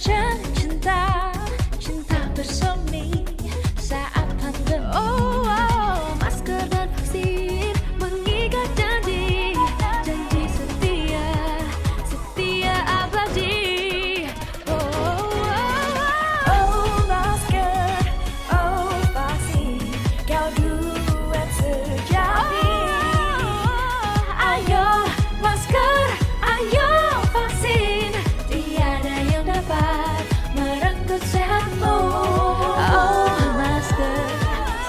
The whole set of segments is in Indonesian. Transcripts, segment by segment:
Belajar cinta, cinta bersemi saat pandemi. Oh, oh, masker dan vaksin mengikat janji, janji setia, setia abadi. Oh, oh, oh, oh, masker, oh, vaksin, kau duet sejati. Ayo masker, ayo vaksin, tiada yang dapat merenggut sehatmu. Oh masker,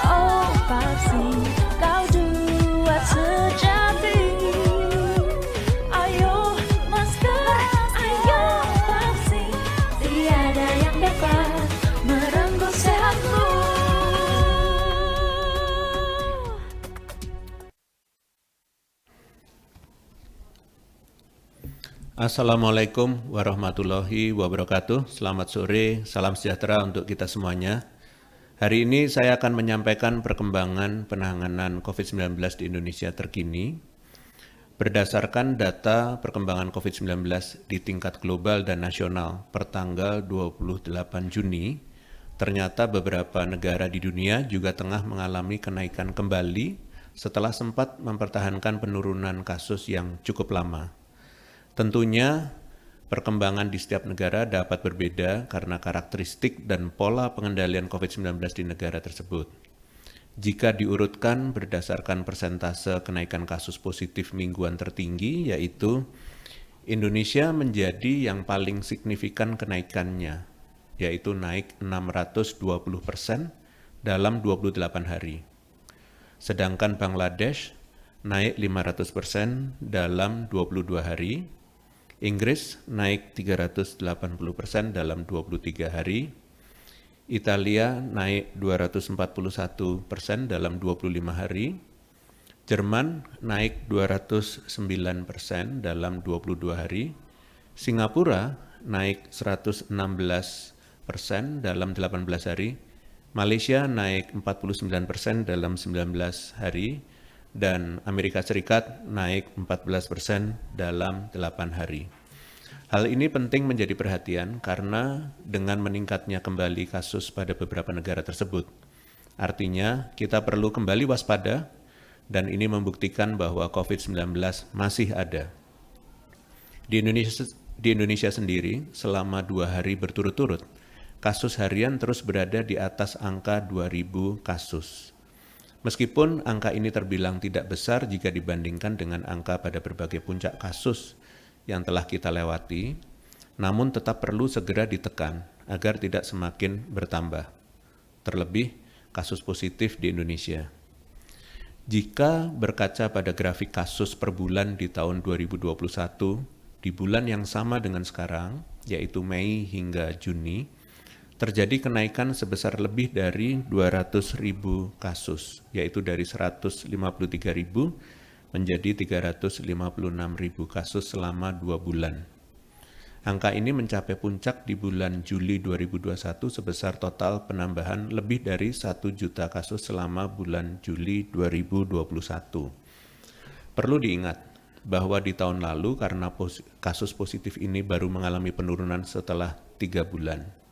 oh vaksin, kau duet sejati. Ayo masker, ayo vaksin, tiada yang dapat merenggut sehatmu. Assalamualaikum warahmatullahi wabarakatuh. Selamat sore, salam sejahtera untuk kita semuanya. Hari ini saya akan menyampaikan perkembangan penanganan COVID-19 di Indonesia terkini. Berdasarkan data perkembangan COVID-19 di tingkat global dan nasional per tanggal 28 Juni, ternyata beberapa negara di dunia juga tengah mengalami kenaikan kembali setelah sempat mempertahankan penurunan kasus yang cukup lama. Tentunya, perkembangan di setiap negara dapat berbeda karena karakteristik dan pola pengendalian COVID-19 di negara tersebut. Jika diurutkan berdasarkan persentase kenaikan kasus positif mingguan tertinggi, yaitu Indonesia menjadi yang paling signifikan kenaikannya, yaitu naik 620% dalam 28 hari. Sedangkan Bangladesh naik 500% dalam 22 hari, Inggris naik 380% dalam 23 hari, Italia naik 241% dalam 25 hari, Jerman naik 209% dalam 22 hari, Singapura naik 116% dalam 18 hari, Malaysia naik 49% dalam 19 hari, dan Amerika Serikat naik 14% dalam 8 hari. Hal ini penting menjadi perhatian karena dengan meningkatnya kembali kasus pada beberapa negara tersebut, artinya kita perlu kembali waspada dan ini membuktikan bahwa COVID-19 masih ada. Di Indonesia sendiri, selama 2 hari berturut-turut, kasus harian terus berada di atas angka 2.000 kasus. Meskipun angka ini terbilang tidak besar jika dibandingkan dengan angka pada berbagai puncak kasus yang telah kita lewati, namun tetap perlu segera ditekan agar tidak semakin bertambah. Terlebih kasus positif di Indonesia. Jika berkaca pada grafik kasus per bulan di tahun 2021, di bulan yang sama dengan sekarang, yaitu Mei hingga Juni, terjadi kenaikan sebesar lebih dari 200.000 kasus, yaitu dari 153.000 menjadi 356.000 kasus selama 2 bulan. Angka ini mencapai puncak di bulan Juli 2021 sebesar total penambahan lebih dari 1 juta kasus selama bulan Juli 2021. Perlu diingat bahwa di tahun lalu karena kasus positif ini baru mengalami penurunan setelah 3 bulan.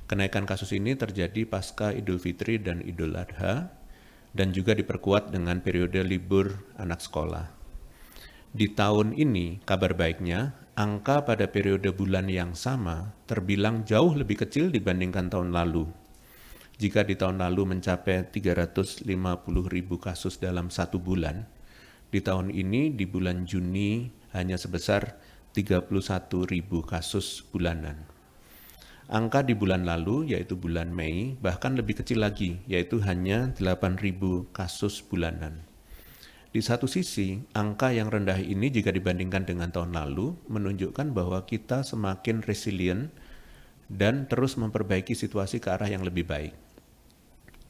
Kenaikan kasus ini terjadi pasca Idul Fitri dan Idul Adha dan juga diperkuat dengan periode libur anak sekolah. Di tahun ini, kabar baiknya, angka pada periode bulan yang sama terbilang jauh lebih kecil dibandingkan tahun lalu. Jika di tahun lalu mencapai 350.000 kasus dalam 1 bulan, di tahun ini di bulan Juni hanya sebesar 31.000 kasus bulanan. Angka di bulan lalu, yaitu bulan Mei, bahkan lebih kecil lagi, yaitu hanya 8.000 kasus bulanan. Di satu sisi, angka yang rendah ini jika dibandingkan dengan tahun lalu, menunjukkan bahwa kita semakin resilient dan terus memperbaiki situasi ke arah yang lebih baik.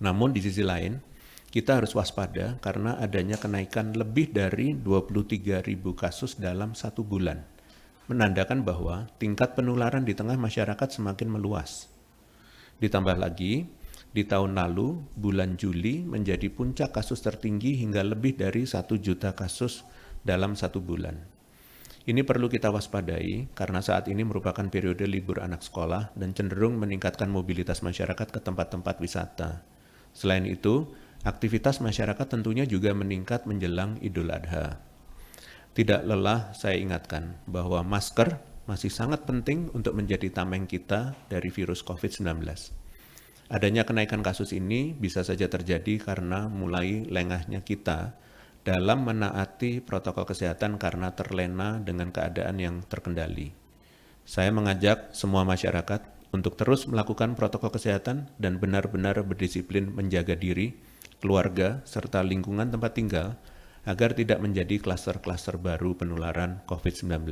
Namun di sisi lain, kita harus waspada karena adanya kenaikan lebih dari 23.000 kasus dalam 1 bulan. Menandakan bahwa tingkat penularan di tengah masyarakat semakin meluas. Ditambah lagi, di tahun lalu, bulan Juli menjadi puncak kasus tertinggi hingga lebih dari 1 juta kasus dalam 1 bulan. Ini perlu kita waspadai karena saat ini merupakan periode libur anak sekolah dan cenderung meningkatkan mobilitas masyarakat ke tempat-tempat wisata. Selain itu, aktivitas masyarakat tentunya juga meningkat menjelang Idul Adha. Tidak lelah saya ingatkan bahwa masker masih sangat penting untuk menjadi tameng kita dari virus COVID-19. Adanya kenaikan kasus ini bisa saja terjadi karena mulai lengahnya kita dalam menaati protokol kesehatan karena terlena dengan keadaan yang terkendali. Saya mengajak semua masyarakat untuk terus melakukan protokol kesehatan dan benar-benar berdisiplin menjaga diri, keluarga, serta lingkungan tempat tinggal agar tidak menjadi klaster-klaster baru penularan COVID-19.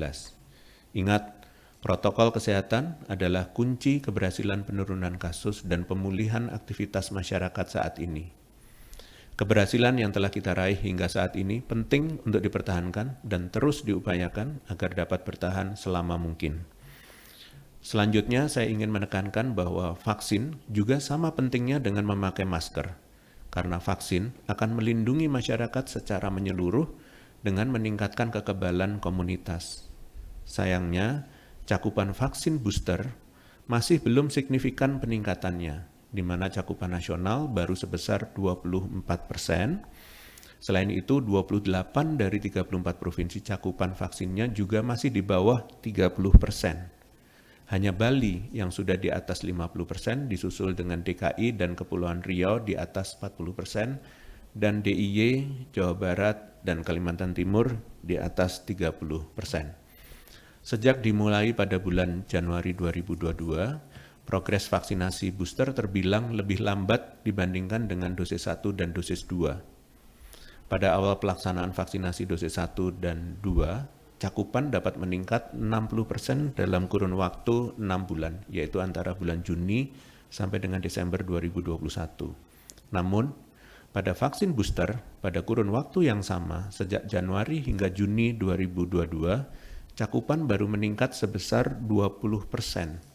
Ingat, protokol kesehatan adalah kunci keberhasilan penurunan kasus dan pemulihan aktivitas masyarakat saat ini. Keberhasilan yang telah kita raih hingga saat ini penting untuk dipertahankan dan terus diupayakan agar dapat bertahan selama mungkin. Selanjutnya, saya ingin menekankan bahwa vaksin juga sama pentingnya dengan memakai masker, karena vaksin akan melindungi masyarakat secara menyeluruh dengan meningkatkan kekebalan komunitas. Sayangnya, cakupan vaksin booster masih belum signifikan peningkatannya, di mana cakupan nasional baru sebesar 24%. Selain itu, 28 dari 34 provinsi cakupan vaksinnya juga masih di bawah 30%. Hanya Bali yang sudah di atas 50%, disusul dengan DKI dan Kepulauan Riau di atas 40%, dan DIY, Jawa Barat, dan Kalimantan Timur di atas 30%. Sejak dimulai pada bulan Januari 2022, progres vaksinasi booster terbilang lebih lambat dibandingkan dengan dosis 1 dan dosis 2. Pada awal pelaksanaan vaksinasi dosis 1 dan 2, cakupan dapat meningkat 60% dalam kurun waktu 6 bulan, yaitu antara bulan Juni sampai dengan Desember 2021. Namun, pada vaksin booster, pada kurun waktu yang sama, sejak Januari hingga Juni 2022, cakupan baru meningkat sebesar 20%.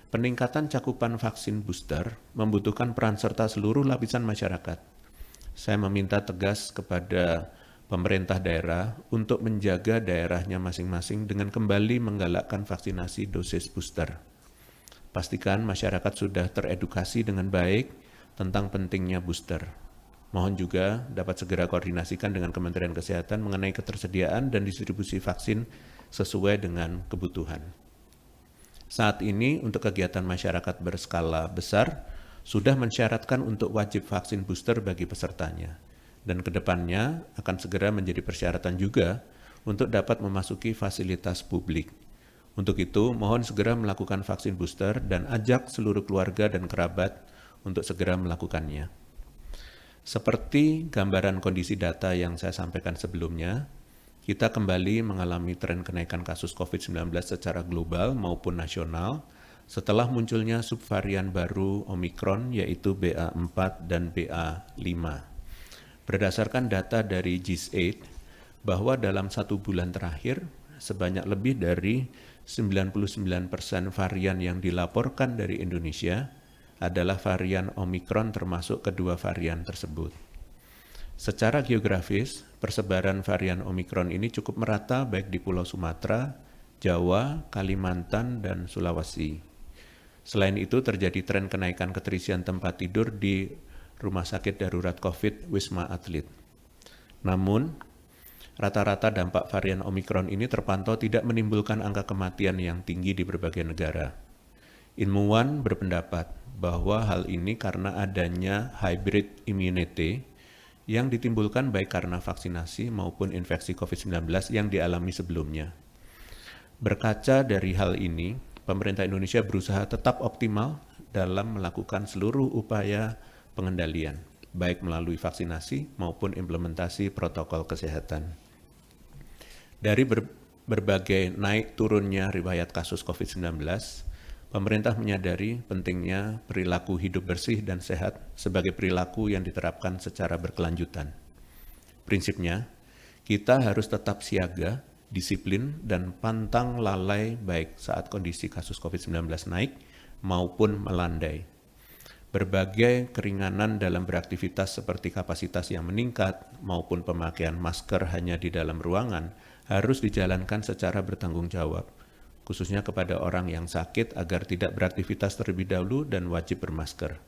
Peningkatan cakupan vaksin booster membutuhkan peran serta seluruh lapisan masyarakat. Saya meminta tegas kepada pemerintah daerah untuk menjaga daerahnya masing-masing dengan kembali menggalakkan vaksinasi dosis booster. Pastikan masyarakat sudah teredukasi dengan baik tentang pentingnya booster. Mohon juga dapat segera koordinasikan dengan Kementerian Kesehatan mengenai ketersediaan dan distribusi vaksin sesuai dengan kebutuhan. Saat ini untuk kegiatan masyarakat berskala besar sudah mensyaratkan untuk wajib vaksin booster bagi pesertanya. Dan kedepannya akan segera menjadi persyaratan juga untuk dapat memasuki fasilitas publik. Untuk itu, mohon segera melakukan vaksin booster dan ajak seluruh keluarga dan kerabat untuk segera melakukannya. Seperti gambaran kondisi data yang saya sampaikan sebelumnya, kita kembali mengalami tren kenaikan kasus COVID-19 secara global maupun nasional setelah munculnya subvarian baru Omicron yaitu BA4 dan BA5. Berdasarkan data dari GIS8, bahwa dalam 1 bulan terakhir, sebanyak lebih dari 99% varian yang dilaporkan dari Indonesia adalah varian Omicron termasuk kedua varian tersebut. Secara geografis, persebaran varian Omicron ini cukup merata baik di Pulau Sumatera, Jawa, Kalimantan, dan Sulawesi. Selain itu, terjadi tren kenaikan keterisian tempat tidur di Rumah Sakit Darurat COVID Wisma Atlet. Namun, rata-rata dampak varian Omicron ini terpantau tidak menimbulkan angka kematian yang tinggi di berbagai negara. Ilmuwan berpendapat bahwa hal ini karena adanya hybrid immunity yang ditimbulkan baik karena vaksinasi maupun infeksi COVID-19 yang dialami sebelumnya. Berkaca dari hal ini, pemerintah Indonesia berusaha tetap optimal dalam melakukan seluruh upaya pengendalian, baik melalui vaksinasi maupun implementasi protokol kesehatan. Dari berbagai naik turunnya riwayat kasus COVID-19, pemerintah menyadari pentingnya perilaku hidup bersih dan sehat sebagai perilaku yang diterapkan secara berkelanjutan. Prinsipnya, kita harus tetap siaga, disiplin, dan pantang lalai baik saat kondisi kasus COVID-19 naik maupun melandai. Berbagai keringanan dalam beraktivitas seperti kapasitas yang meningkat maupun pemakaian masker hanya di dalam ruangan harus dijalankan secara bertanggung jawab, khususnya kepada orang yang sakit agar tidak beraktivitas terlebih dahulu dan wajib bermasker.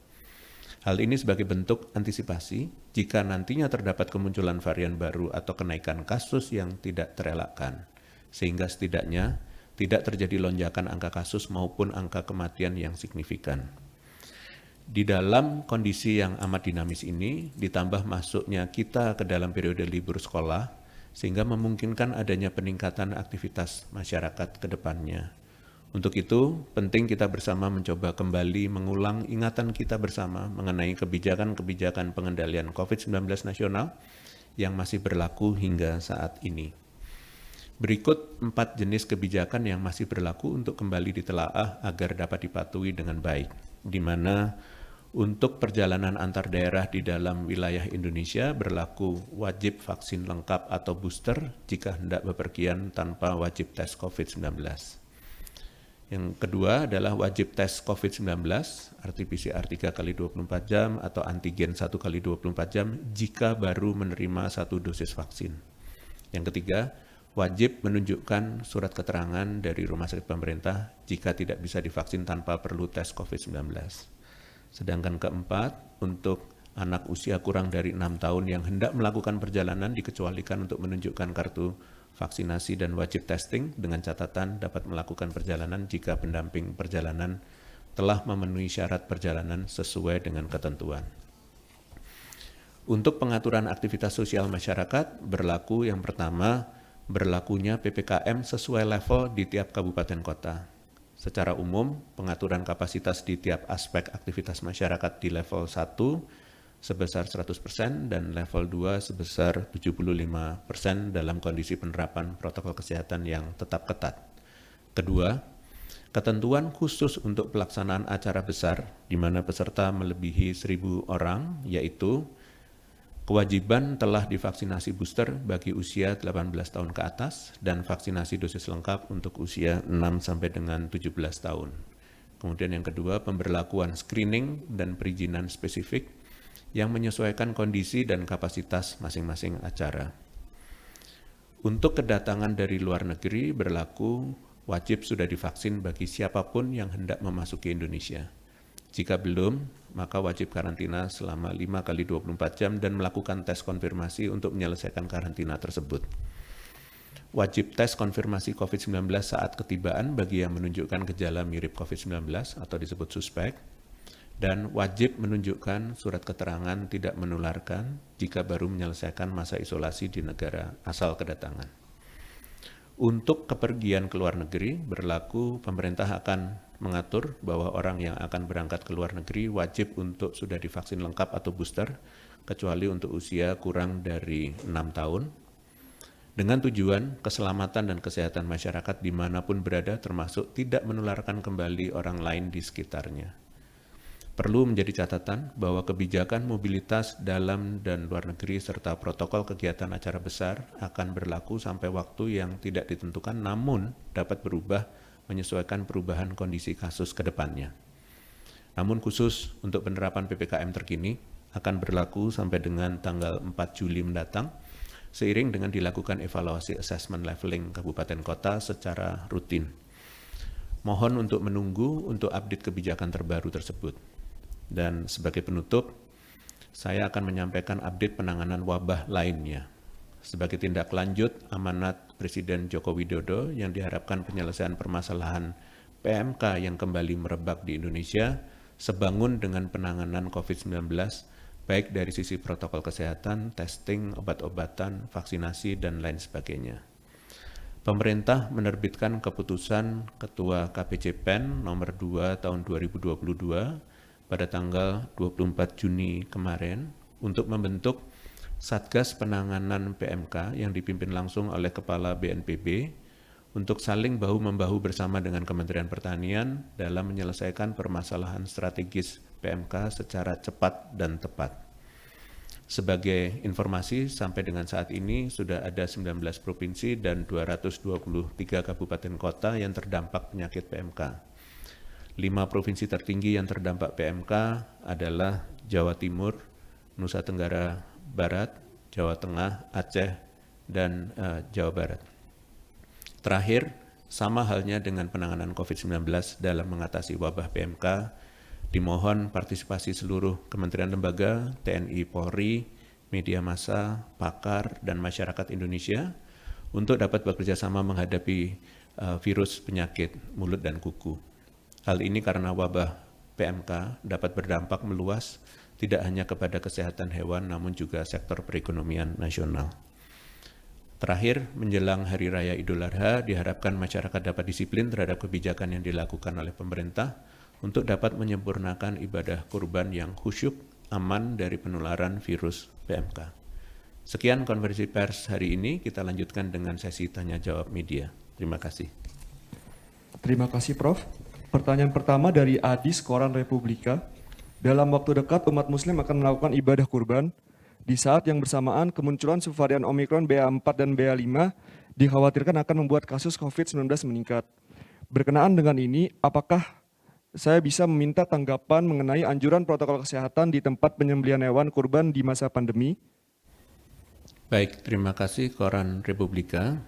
Hal ini sebagai bentuk antisipasi jika nantinya terdapat kemunculan varian baru atau kenaikan kasus yang tidak terelakkan, sehingga setidaknya tidak terjadi lonjakan angka kasus maupun angka kematian yang signifikan. Di dalam kondisi yang amat dinamis ini, ditambah masuknya kita ke dalam periode libur sekolah, sehingga memungkinkan adanya peningkatan aktivitas masyarakat ke depannya. Untuk itu, penting kita bersama mencoba kembali mengulang ingatan kita bersama mengenai kebijakan-kebijakan pengendalian COVID-19 nasional yang masih berlaku hingga saat ini. Berikut 4 jenis kebijakan yang masih berlaku untuk kembali ditelaah agar dapat dipatuhi dengan baik, di mana untuk perjalanan antar daerah di dalam wilayah Indonesia berlaku wajib vaksin lengkap atau booster jika hendak bepergian tanpa wajib tes COVID-19. Yang kedua adalah wajib tes COVID-19, RT-PCR 3 kali 24 jam atau antigen 1 kali 24 jam jika baru menerima 1 dosis vaksin. Yang ketiga, wajib menunjukkan surat keterangan dari rumah sakit pemerintah jika tidak bisa divaksin tanpa perlu tes COVID-19. Sedangkan keempat, untuk anak usia kurang dari 6 tahun yang hendak melakukan perjalanan dikecualikan untuk menunjukkan kartu vaksinasi dan wajib testing dengan catatan dapat melakukan perjalanan jika pendamping perjalanan telah memenuhi syarat perjalanan sesuai dengan ketentuan. Untuk pengaturan aktivitas sosial masyarakat berlaku yang pertama, berlakunya PPKM sesuai level di tiap kabupaten kota. Secara umum, pengaturan kapasitas di tiap aspek aktivitas masyarakat di level 1 sebesar 100% dan level 2 sebesar 75% dalam kondisi penerapan protokol kesehatan yang tetap ketat. Kedua, ketentuan khusus untuk pelaksanaan acara besar di mana peserta melebihi 1.000 orang, yaitu kewajiban telah divaksinasi booster bagi usia 18 tahun ke atas dan vaksinasi dosis lengkap untuk usia 6 sampai dengan 17 tahun. Kemudian yang kedua, pemberlakuan screening dan perizinan spesifik yang menyesuaikan kondisi dan kapasitas masing-masing acara. Untuk kedatangan dari luar negeri berlaku wajib sudah divaksin bagi siapapun yang hendak memasuki Indonesia. Jika belum, maka wajib karantina selama 5 kali 24 jam dan melakukan tes konfirmasi untuk menyelesaikan karantina tersebut. Wajib tes konfirmasi COVID-19 saat ketibaan bagi yang menunjukkan gejala mirip COVID-19 atau disebut suspek, dan wajib menunjukkan surat keterangan tidak menularkan jika baru menyelesaikan masa isolasi di negara asal kedatangan. Untuk kepergian ke luar negeri, berlaku pemerintah akan mengatur bahwa orang yang akan berangkat ke luar negeri wajib untuk sudah divaksin lengkap atau booster, kecuali untuk usia kurang dari 6 tahun, dengan tujuan keselamatan dan kesehatan masyarakat dimanapun berada, termasuk tidak menularkan kembali orang lain di sekitarnya. Perlu menjadi catatan bahwa kebijakan mobilitas dalam dan luar negeri serta protokol kegiatan acara besar akan berlaku sampai waktu yang tidak ditentukan, namun dapat berubah menyesuaikan perubahan kondisi kasus ke depannya. Namun khusus untuk penerapan PPKM terkini akan berlaku sampai dengan tanggal 4 Juli mendatang, seiring dengan dilakukan evaluasi assessment leveling kabupaten kota secara rutin. Mohon untuk menunggu untuk update kebijakan terbaru tersebut. Dan sebagai penutup, saya akan menyampaikan update penanganan wabah lainnya. Sebagai tindak lanjut amanat Presiden Joko Widodo yang diharapkan penyelesaian permasalahan PMK yang kembali merebak di Indonesia, sebangun dengan penanganan COVID-19, baik dari sisi protokol kesehatan, testing, obat-obatan, vaksinasi, dan lain sebagainya. Pemerintah menerbitkan keputusan Ketua KPCPEN nomor 2 tahun 2022 pada tanggal 24 Juni kemarin untuk membentuk Satgas Penanganan PMK yang dipimpin langsung oleh Kepala BNPB untuk saling bahu-membahu bersama dengan Kementerian Pertanian dalam menyelesaikan permasalahan strategis PMK secara cepat dan tepat. Sebagai informasi, sampai dengan saat ini sudah ada 19 provinsi dan 223 kabupaten kota yang terdampak penyakit PMK. 5 provinsi tertinggi yang terdampak PMK adalah Jawa Timur, Nusa Tenggara Barat, Jawa Tengah, Aceh, dan Jawa Barat. Terakhir, sama halnya dengan penanganan COVID-19 dalam mengatasi wabah PMK, dimohon partisipasi seluruh kementerian lembaga, TNI, Polri, media massa, pakar, dan masyarakat Indonesia untuk dapat bekerja sama menghadapi virus penyakit mulut dan kuku. Hal ini karena wabah PMK dapat berdampak meluas tidak hanya kepada kesehatan hewan namun juga sektor perekonomian nasional. Terakhir, menjelang Hari Raya Idul Adha, diharapkan masyarakat dapat disiplin terhadap kebijakan yang dilakukan oleh pemerintah untuk dapat menyempurnakan ibadah kurban yang khusyuk, aman dari penularan virus PMK. Sekian konferensi pers hari ini, kita lanjutkan dengan sesi tanya-jawab media. Terima kasih. Terima kasih, Prof. Pertanyaan pertama dari Adis, Koran Republika. Dalam waktu dekat, umat Muslim akan melakukan ibadah kurban. Di saat yang bersamaan, kemunculan subvarian Omikron BA4 dan BA5 dikhawatirkan akan membuat kasus COVID-19 meningkat. Berkenaan dengan ini, apakah saya bisa meminta tanggapan mengenai anjuran protokol kesehatan di tempat penyembelihan hewan kurban di masa pandemi? Baik, terima kasih Koran Republika.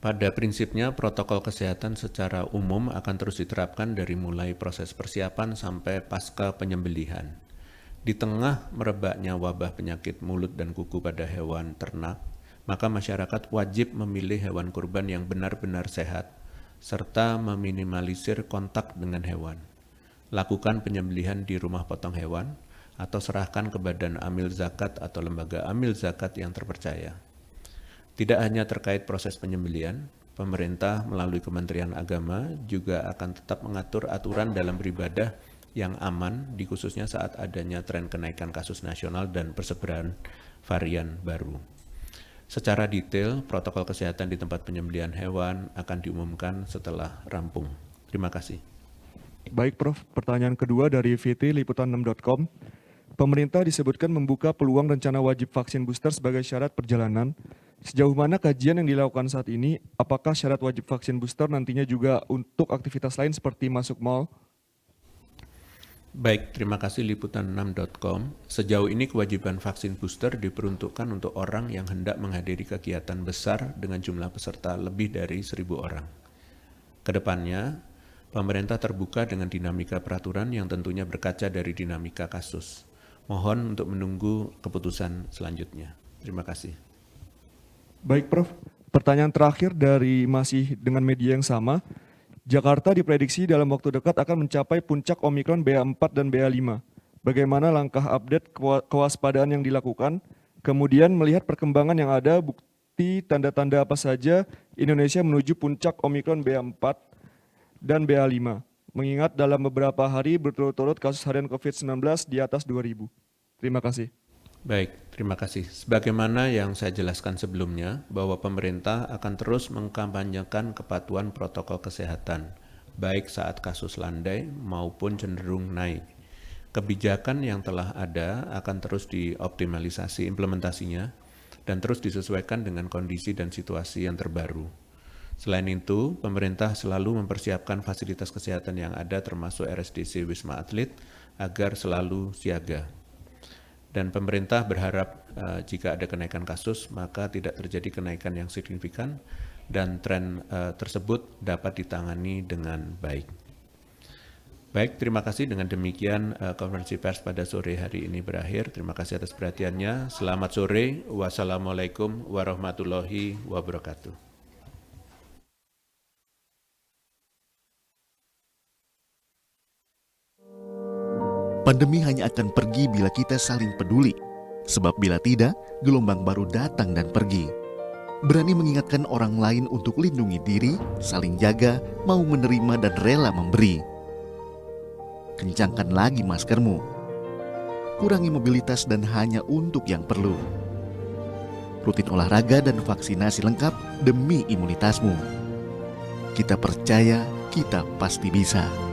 Pada prinsipnya, protokol kesehatan secara umum akan terus diterapkan dari mulai proses persiapan sampai pasca penyembelihan. Di tengah merebaknya wabah penyakit mulut dan kuku pada hewan ternak, maka masyarakat wajib memilih hewan kurban yang benar-benar sehat, serta meminimalisir kontak dengan hewan. Lakukan penyembelihan di rumah potong hewan, atau serahkan ke badan amil zakat atau lembaga amil zakat yang terpercaya. Tidak hanya terkait proses penyembelihan, pemerintah melalui Kementerian Agama juga akan tetap mengatur aturan dalam beribadah yang aman, khususnya saat adanya tren kenaikan kasus nasional dan persebaran varian baru. Secara detail, protokol kesehatan di tempat penyembelihan hewan akan diumumkan setelah rampung. Terima kasih. Baik, Prof. Pertanyaan kedua dari VT Liputan6.com. Pemerintah disebutkan membuka peluang rencana wajib vaksin booster sebagai syarat perjalanan. Sejauh mana kajian yang dilakukan saat ini? Apakah syarat wajib vaksin booster nantinya juga untuk aktivitas lain seperti masuk mal? Baik, terima kasih Liputan6.com. Sejauh ini kewajiban vaksin booster diperuntukkan untuk orang yang hendak menghadiri kegiatan besar dengan jumlah peserta lebih dari 1.000 orang. Kedepannya, pemerintah terbuka dengan dinamika peraturan yang tentunya berkaca dari dinamika kasus. Mohon untuk menunggu keputusan selanjutnya. Terima kasih. Baik, Prof. Pertanyaan terakhir dari masih dengan media yang sama. Jakarta diprediksi dalam waktu dekat akan mencapai puncak Omikron BA4 dan BA5. Bagaimana langkah update kewaspadaan yang dilakukan? Kemudian melihat perkembangan yang ada, bukti tanda-tanda apa saja Indonesia menuju puncak Omikron BA4 dan BA5. Mengingat dalam beberapa hari berturut-turut kasus harian COVID-19 di atas 2.000. Terima kasih. Baik, terima kasih. Sebagaimana yang saya jelaskan sebelumnya, bahwa pemerintah akan terus mengkampanyekan kepatuhan protokol kesehatan, baik saat kasus landai maupun cenderung naik. Kebijakan yang telah ada akan terus dioptimalisasi implementasinya dan terus disesuaikan dengan kondisi dan situasi yang terbaru. Selain itu, pemerintah selalu mempersiapkan fasilitas kesehatan yang ada termasuk RSDC Wisma Atlet agar selalu siaga. Dan pemerintah berharap jika ada kenaikan kasus, maka tidak terjadi kenaikan yang signifikan dan tren tersebut dapat ditangani dengan baik. Baik, terima kasih. Dengan demikian konferensi pers pada sore hari ini berakhir. Terima kasih atas perhatiannya. Selamat sore. Wassalamualaikum warahmatullahi wabarakatuh. Pandemi hanya akan pergi bila kita saling peduli. Sebab bila tidak, gelombang baru datang dan pergi. Berani mengingatkan orang lain untuk lindungi diri, saling jaga, mau menerima dan rela memberi. Kencangkan lagi maskermu. Kurangi mobilitas dan hanya untuk yang perlu. Rutin olahraga dan vaksinasi lengkap demi imunitasmu. Kita percaya, kita pasti bisa.